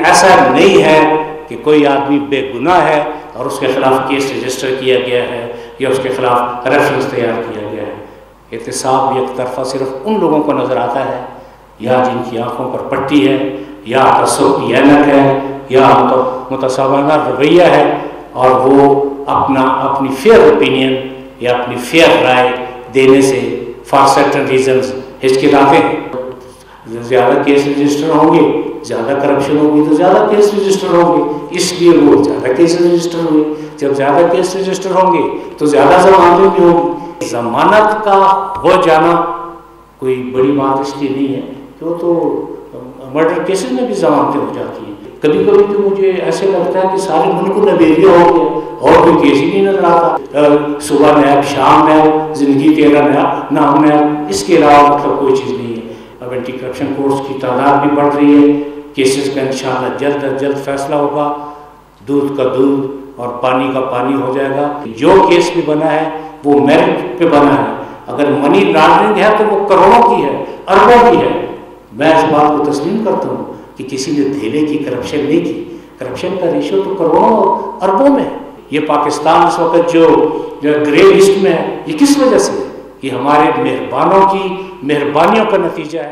ऐसा नहीं है कि कोई आदमी बेगुनाह है और उसके खिलाफ केस रजिस्टर किया गया है या उसके खिलाफ रेफरेंस तैयार किया गया है। एहतसाब एक तरफा सिर्फ उन लोगों को नज़र आता है या जिनकी आंखों पर पट्टी है या तसव्वुफ की ऐनक है या मुतसावाना रवैया है और वो अपनी फेयर ओपिनियन या अपनी फेयर राय देने से फॉर सर्टेन रीजंस हिचकिचाते हैं। ज़्यादा केस रजिस्टर होंगे, ज़्यादा करप्शन होगी तो ज़्यादा केस रजिस्टर होंगे, इसलिए वो ज़्यादा केस रजिस्टर हुए। जब ज़्यादा केस रजिस्टर होंगे तो ज़्यादा जमानतें भी होंगी। जमानत का हो जाना कोई बड़ी बात इसलिए नहीं है कि वो तो मर्डर केसेस में भी जमानतें हो जाती हैं। कभी कभी तो मुझे ऐसे लगता है कि सारे मुल्क को नवेलिया हो गया और कोई केस ही नहीं नजर आता। सुबह नैब, शाम नैब, जिंदगी तेरा नाम नैब, इसके अलावा मतलब कोई चीज़ नहीं है। अब एंटी करप्शन कोर्ट्स की तादाद भी बढ़ रही है, केसेस का इंशाअल्लाह जल्द अज जल्द फैसला होगा, दूध का दूध और पानी का पानी हो जाएगा। जो केस भी बना है वो मेरिट पे बना है। अगर मनी लॉन्ड्रिंग है तो वो करोड़ों की है, अरबों की है। मैं इस बात को तस्लीम करता हूँ कि किसी ने धेले की करप्शन नहीं की। करप्शन का रेशियो तो करोड़ों और अरबों में है। ये पाकिस्तान इस वक्त जो ग्रे लिस्ट में है, ये किस वजह से? ये हमारे मेहरबानों की मेहरबानियों का नतीजा है।